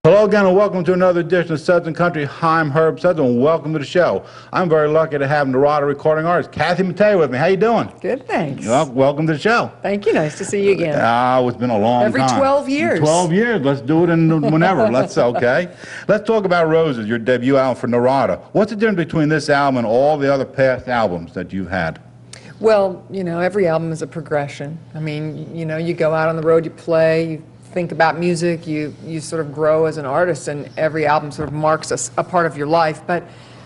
Hello again and welcome to another edition of Southern Country. Hi, I'm Herb Southern and welcome to the show. I'm very lucky to have Narada recording artist Kathy Mattea with me. How you doing? Good, thanks. Well, welcome to the show. Thank you. Nice to see you again. It's been a long time. Every 12 years. 12 years. Let's do it whenever. Let's talk about Roses, your debut album for Narada. What's the difference between this album and all the other past albums that you've had? Well, every album is a progression. I mean, you go out on the road, you play, you think about music, you sort of grow as an artist, and every album sort of marks a part of your life. But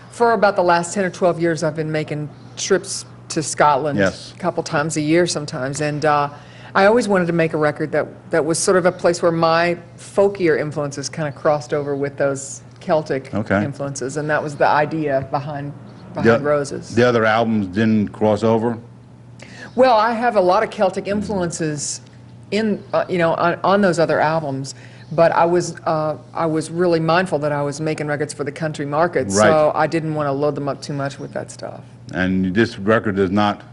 for about the last 10 or 12 years, I've been making trips to Scotland a couple times a year sometimes, and I always wanted to make a record that was sort of a place where my folkier influences kind of crossed over with those Celtic influences, and that was the idea behind Roses. The other albums didn't cross over? Well, I have a lot of Celtic influences in on those other albums, but I was really mindful that I was making records for the country market, so I didn't want to load them up too much with that stuff. And this record is not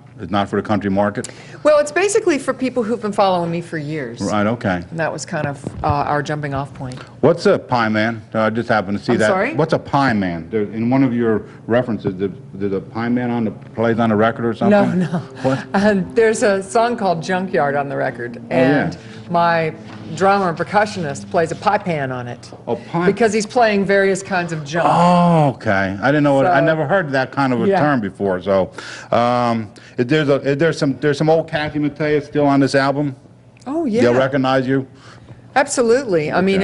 for the country market? Well, it's basically for people who've been following me for years. Right, okay. And that was kind of our jumping off point. What's a pie man? I just happened to see that. Sorry? What's a pie man? In one of your references, there's a pie man plays on the record or something? No. What? There's a song called Junkyard on the record, and my drummer and percussionist plays a pie pan on it. Oh, pie. Because he's playing various kinds of junk. Oh, okay. I didn't know. I never heard that kind of a term before. So, there's some old Kathy Mattea still on this album? Oh yeah. They'll recognize you? Absolutely. I mean,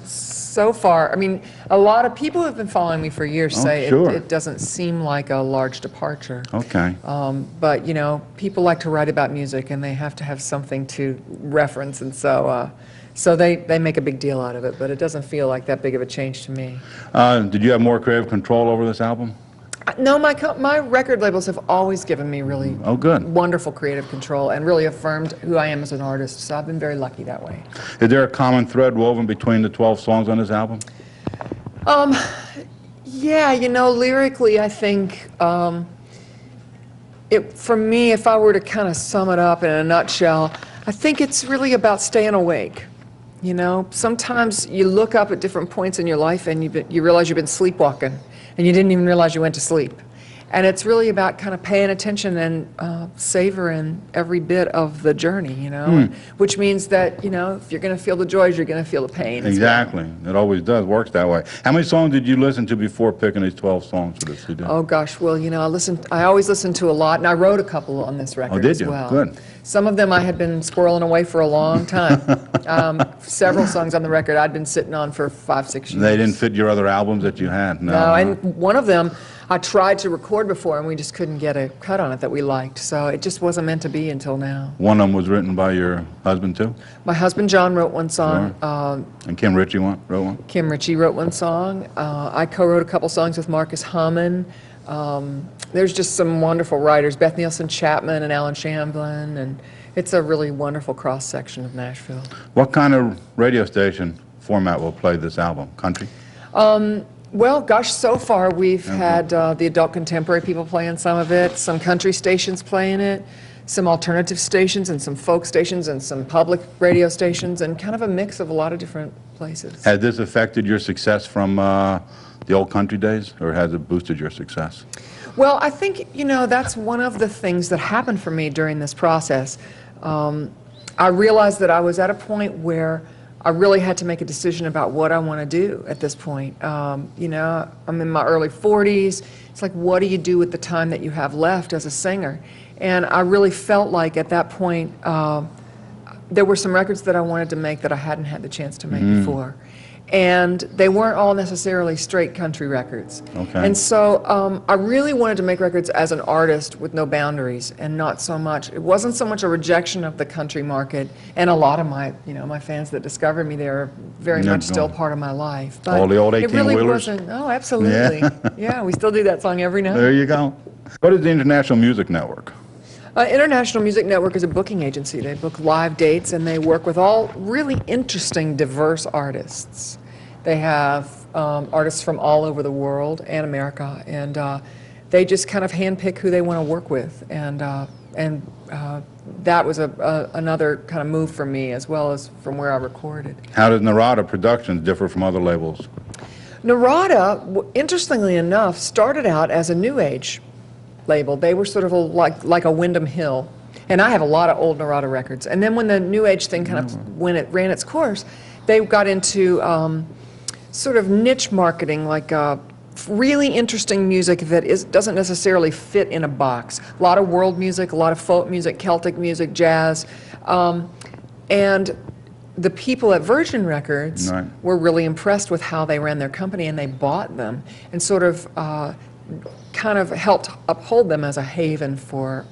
so far, I mean, a lot of people who have been following me for years say it doesn't seem like a large departure. Okay. But, people like to write about music, and they have to have something to reference, and so they make a big deal out of it, but it doesn't feel like that big of a change to me. Did you have more creative control over this album? No, my record labels have always given me really wonderful creative control and really affirmed who I am as an artist, so I've been very lucky that way. Is there a common thread woven between the 12 songs on this album? Yeah, lyrically I think for me, if I were to kind of sum it up in a nutshell, I think it's really about staying awake. Sometimes you look up at different points in your life and you realize you've been sleepwalking, and you didn't even realize you went to sleep. And it's really about kind of paying attention and savoring every bit of the journey, which means that, if you're going to feel the joys, you're going to feel the pain. Exactly. It always does. Works that way. How many songs did you listen to before picking these 12 songs for this CD? Oh, gosh. Well, I always listen to a lot, and I wrote a couple on this record as well. Oh, did you? Good. Some of them I had been squirreling away for a long time. Several songs on the record I'd been sitting on for 5, 6 years. They didn't fit your other albums that you had? No, and one of them I tried to record before, and we just couldn't get a cut on it that we liked, so it just wasn't meant to be until now. One of them was written by your husband, too? My husband, John, wrote one song. Sure. And Kim Ritchie wrote one? Kim Ritchie wrote one song. I co-wrote a couple songs with Marcus Hammond. There's just some wonderful writers, Beth Nielsen Chapman and Alan Shamblin, and it's a really wonderful cross-section of Nashville. What kind of radio station format will play this album? Country? Well, gosh, so far we've had the adult contemporary people playing some of it, some country stations playing it, some alternative stations and some folk stations and some public radio stations, and kind of a mix of a lot of different places. Has this affected your success from the old country days, or has it boosted your success? Well, I think, that's one of the things that happened for me during this process. I realized that I was at a point where I really had to make a decision about what I want to do at this point. I'm in my early 40s. It's like, what do you do with the time that you have left as a singer? And I really felt like at that point, there were some records that I wanted to make that I hadn't had the chance to make before. And they weren't all necessarily straight country records. Okay. And so I really wanted to make records as an artist with no boundaries, and not so much, it wasn't so much a rejection of the country market, and a lot of my, my fans that discovered me there are very much still part of my life. But all the old 18-wheelers? It really wasn't, oh, absolutely. Yeah, we still do that song every night. There you go. What is the International Music Network? International Music Network is a booking agency. They book live dates, and they work with all really interesting, diverse artists. They have artists from all over the world and America, and they just kind of handpick who they want to work with. And that was another kind of move for me, as well as from where I recorded. How does Narada Productions differ from other labels? Narada, interestingly enough, started out as a New Age label. They were sort of like a Windham Hill. And I have a lot of old Narada records. And then when the New Age thing when it ran its course, they got into sort of niche marketing, like really interesting music that doesn't necessarily fit in a box. A lot of world music, a lot of folk music, Celtic music, jazz. And the people at Virgin Records were really impressed with how they ran their company, and they bought them and sort of kind of helped uphold them as a haven for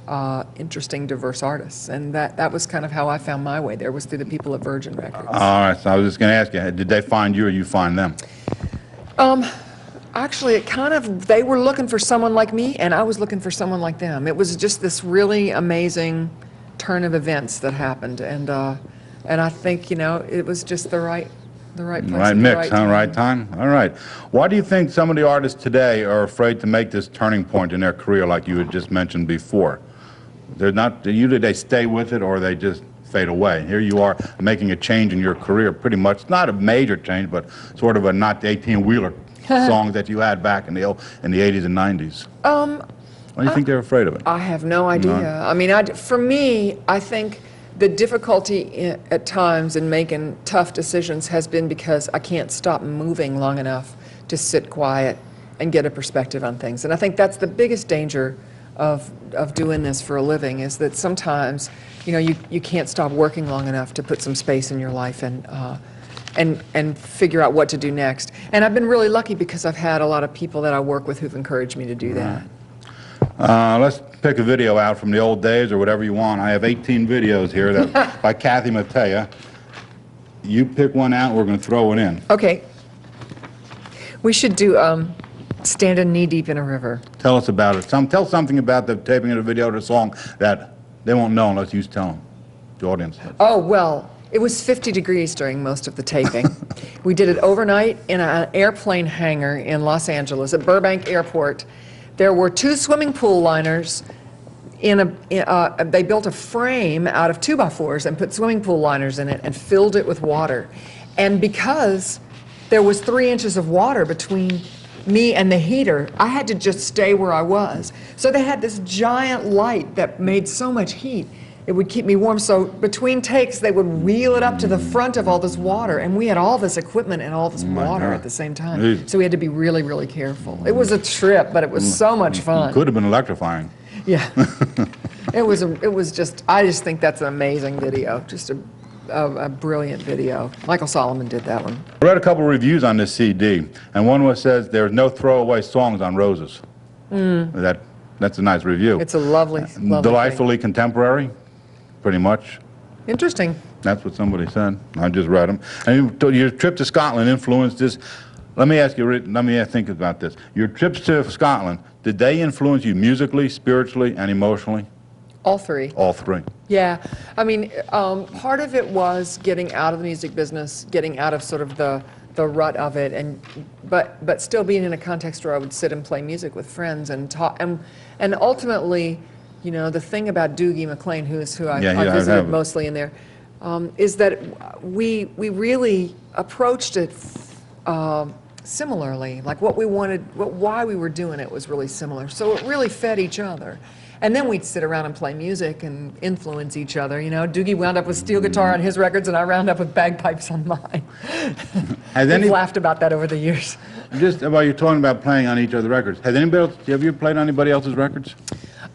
interesting, diverse artists. And that was kind of how I found my way there, was through the people at Virgin Records. All right, so I was just going to ask you, did they find you or you find them? Actually, it kind of, they were looking for someone like me, and I was looking for someone like them. It was just this really amazing turn of events that happened, and I think, you know, it was just the right place, right mix, right time. All right. Why do you think some of the artists today are afraid to make this turning point in their career, like you had just mentioned before? They're not. Either they stay with it or they just fade away. Here you are making a change in your career, pretty much not a major change, but sort of a not the 18-wheeler songs that you had back in the 80s and 90s. Why do you think they're afraid of it? I have no idea. No. I mean, for me, I think the difficulty at times in making tough decisions has been because I can't stop moving long enough to sit quiet and get a perspective on things. And I think that's the biggest danger of doing this for a living, is that sometimes, you know, you can't stop working long enough to put some space in your life and figure out what to do next. And I've been really lucky because I've had a lot of people that I work with who've encouraged me to do that. Let's pick a video out from the old days or whatever you want. I have 18 videos here that by Kathy Mattea. You pick one out, we're going to throw it in. Okay. We should do Standing Knee Deep in a River. Tell us about it. Tell something about the taping of the video to the song that they won't know unless you tell them, the audience. Oh, well, it was 50 degrees during most of the taping. We did it overnight in an airplane hangar in Los Angeles at Burbank Airport. There were 2 swimming pool liners they built a frame out of 2x4s and put swimming pool liners in it and filled it with water. And because there was 3 inches of water between me and the heater, I had to just stay where I was. So they had this giant light that made so much heat. It would keep me warm, so between takes they would wheel it up to the front of all this water, and we had all this equipment and all this water at the same time. So we had to be really, really careful. It was a trip, but it was so much fun. It could have been electrifying. Yeah. It was just, I just think that's an amazing video, just a brilliant video. Michael Solomon did that one. I read a couple of reviews on this CD, and one says there's no throwaway songs on Roses. That's a nice review. It's a lovely delightfully thing. Contemporary. Pretty much. Interesting. That's what somebody said. I just read them. And your trip to Scotland influenced this. Let me ask you, let me think about this. Your trips to Scotland, did they influence you musically, spiritually, and emotionally? All 3. All 3. Yeah. I mean, part of it was getting out of the music business, getting out of sort of the rut of it, but still being in a context where I would sit and play music with friends and talk. And ultimately, you know, the thing about Doogie McLean, who I visited mostly in there, is that we really approached it similarly. Like what we wanted, why we were doing it was really similar. So it really fed each other. And then we'd sit around and play music and influence each other. You know, Doogie wound up with steel guitar on his records, and I wound up with bagpipes on mine. We've laughed about that over the years. Just while you're talking about playing on each other's records, have you played on anybody else's records?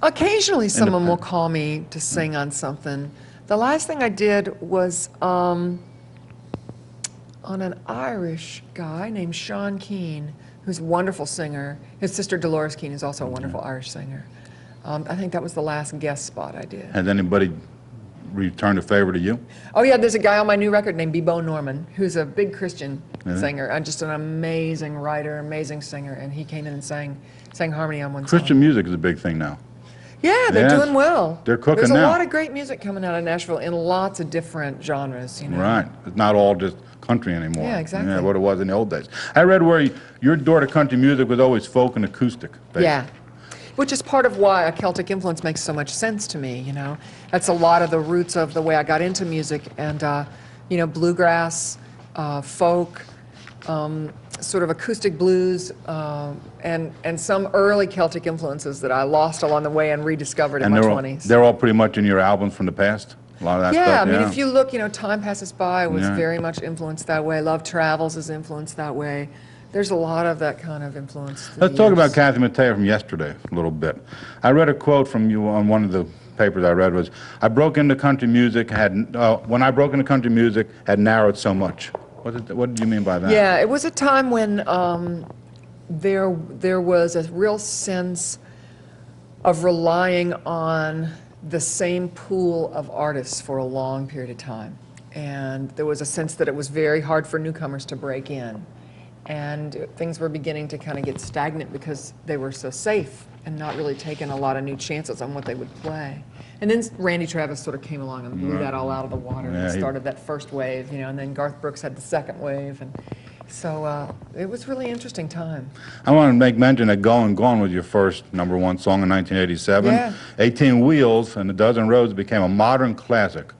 Occasionally someone will call me to sing on something. The last thing I did was on an Irish guy named Sean Keane, who's a wonderful singer. His sister Dolores Keane is also a wonderful Irish singer. I think that was the last guest spot I did. Has anybody returned a favor to you? Oh yeah, there's a guy on my new record named Bebo Norman, who's a big Christian singer, just an amazing writer, amazing singer, and he came in and sang harmony on one song. Christian music is a big thing now. Yeah, they're doing well. They're cooking There's now. There's a lot of great music coming out of Nashville in lots of different genres, you know. Right. It's not all just country anymore. Yeah, exactly. Yeah, what it was in the old days. I read where your door to country music was always folk and acoustic. Based. Yeah. which is part of why a Celtic influence makes so much sense to me, you know. That's a lot of the roots of the way I got into music, and, you know, bluegrass, folk, sort of acoustic blues, and some early Celtic influences that I lost along the way and rediscovered in my 20s. They're all pretty much in your albums from the past? A lot of that Yeah, stuff? I mean, if you look, you know, Time Passes By was Yeah. very much influenced that way. Love Travels is influenced that way. There's a lot of that kind of influence. Let's talk about Kathy Mattea from yesterday a little bit. I read a quote from you on one of the papers I read was, when I broke into country music, had narrowed so much. What did you mean by that? Yeah, it was a time when there was a real sense of relying on the same pool of artists for a long period of time. And there was a sense that it was very hard for newcomers to break in. And things were beginning to kind of get stagnant because they were so safe and not really taking a lot of new chances on what they would play. And then Randy Travis sort of came along and blew that all out of the water and started that first wave, you know, and then Garth Brooks had the second wave. And so it was a really interesting time. I want to make mention that Going Gone was your first #1 song in 1987. Yeah. 18 Wheels and A Dozen Roads became a modern classic.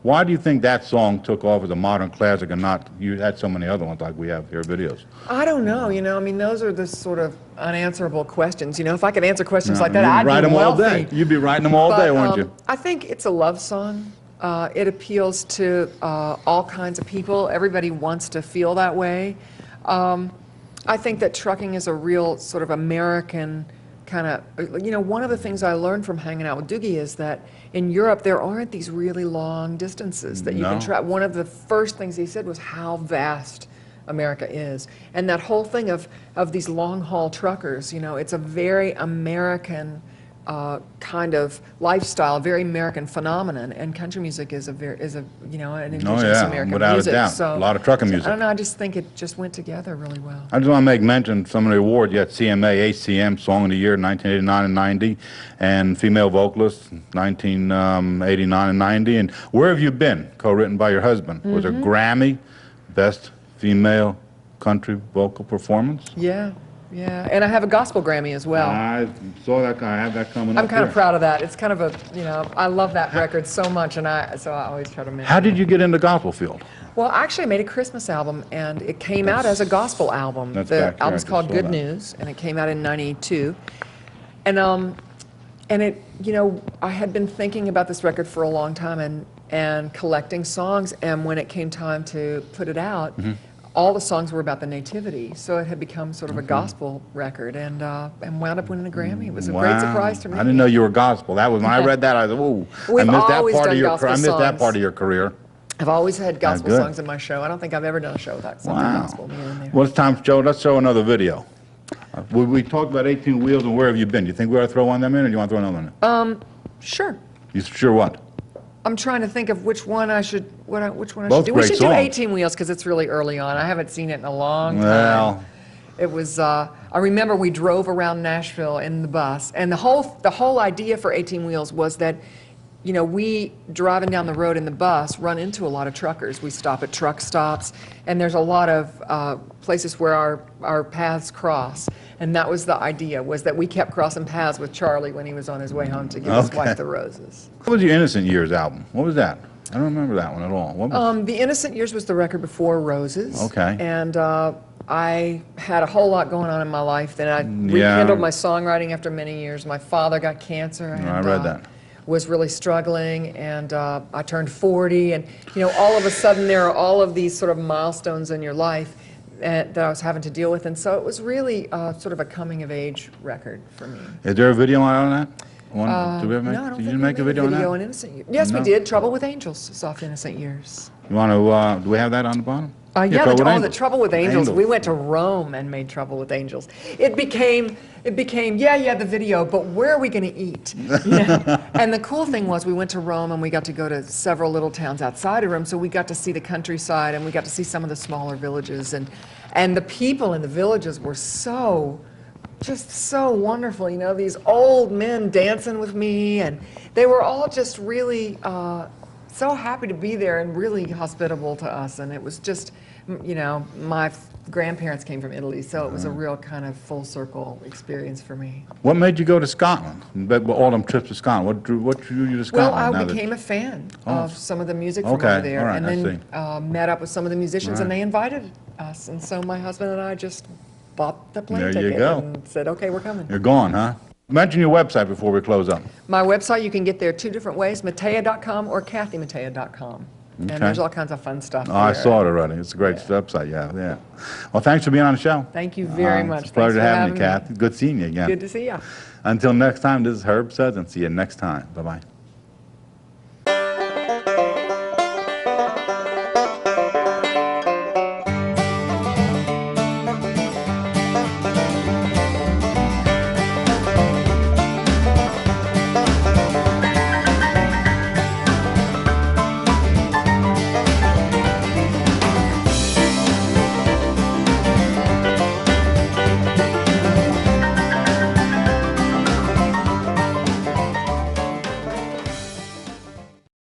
Why do you think that song took off as a modern classic and not, you had so many other ones like we have here videos? I don't know, you know, I mean, those are the sort of unanswerable questions. You know, if I could answer questions like that, You'd I'd write be them all wealthy. day. You'd be writing them all day, wouldn't you? I think it's a love song. It appeals to all kinds of people. Everybody wants to feel that way. I think that trucking is a real sort of American kind of, you know, one of the things I learned from hanging out with Doogie is that in Europe there aren't these really long distances that you can travel. One of the first things he said was how vast America is. And that whole thing of these long haul truckers, you know, it's a very American kind of lifestyle, very American phenomenon, and country music is you know, an indigenous American without music. a doubt. So, a lot of trucking music. I don't know, I just think it just went together really well. I just want to make mention some of the awards. You had CMA, ACM, Song of the Year, 1989 and 90, and Female Vocalist, 1989 and 90. And Where Have You Been, co-written by your husband, was a Grammy, Best Female Country Vocal Performance. Yeah. Yeah, and I have a gospel Grammy as well. I saw that. I have that coming up. I'm kind of proud of that. It's kind of a, you know, I love that record so much, and so I always try to mention How did it. you get into gospel field? Well, actually, I made a Christmas album, and it came out as a gospel album. That's The back here, album's I called just saw Good that. News, and it came out in '92. And it, you know, I had been thinking about this record for a long time and collecting songs, and when it came time to put it out, all the songs were about the nativity, so it had become sort of a gospel record, and wound up winning a Grammy. It was a great surprise to me. I didn't know you were gospel. That was when I read that. I was, ooh, We've I missed that always part done of your. gospel I missed that songs. part of your career. I've always had gospel good. songs in my show. I don't think I've ever done a show without something gospel here and there. Well, it's time, Joe. Let's show another video. We talked about 18 Wheels and Where Have You Been. You think we ought to throw one of them in, or do you want to throw another one in? Sure. You sure what? I'm trying to think of which one I should, which one I Both should do. We great should songs. do 18 Wheels because it's really early on. I haven't seen it in a long time. Well, It was, I remember we drove around Nashville in the bus, and the whole idea for 18 Wheels was that, you know, we driving down the road in the bus run into a lot of truckers. We stop at truck stops, and there's a lot of places where our paths cross. And that was the idea, was that we kept crossing paths with Charlie when he was on his way home to give his wife the roses. what was your Innocent Years album? What was that? I don't remember that one at all. What was The Innocent Years was the record before Roses. Okay. And I had a whole lot going on in my life. Then I rekindled my songwriting after many years. My father got cancer. And, I read that. Was really struggling, and I turned 40, and you know, all of a sudden there are all of these sort of milestones in your life that I was having to deal with, and so it was really sort of a coming of age record for me. Is there a video on that? Did we ever make, No, I don't did think you we make made a video on that? on Innocent Years. Yes, No. we did. Trouble with Angels is off Innocent Years. You want to? Do we have that on the bottom? Yeah, Trouble with the Angels. Trouble with Angels. We went to Rome and made Trouble with Angels. It became, the video, but where are we going to eat? Yeah. And the cool thing was we went to Rome and we got to go to several little towns outside of Rome, so we got to see the countryside and we got to see some of the smaller villages, and the people in the villages were just so wonderful, you know, these old men dancing with me, and they were all just really so happy to be there and really hospitable to us. And it was just, you know, my grandparents came from Italy, so it was a real kind of full circle experience for me. What made you go to Scotland? All them trips to Scotland. What drew you to Scotland? Well, now I that- became a fan of some of the music from Okay, over there, all right, and I then met up with some of the musicians, and Right. they invited us. And so my husband and I just bought the plane There you ticket go. and said, okay, we're coming. You're gone, huh? Mention your website before we close up. My website, you can get there two different ways, Mattea.com or KathyMattea.com. And Okay. there's all kinds of fun stuff Oh, I there. saw it already. It's a great website, yeah. Well, thanks for being on the show. Thank you very much. It's a pleasure Thanks for having you, having me. Kathy. Good seeing you again. Good to see you. Until next time, this is Herb Suds, and see you next time. Bye-bye.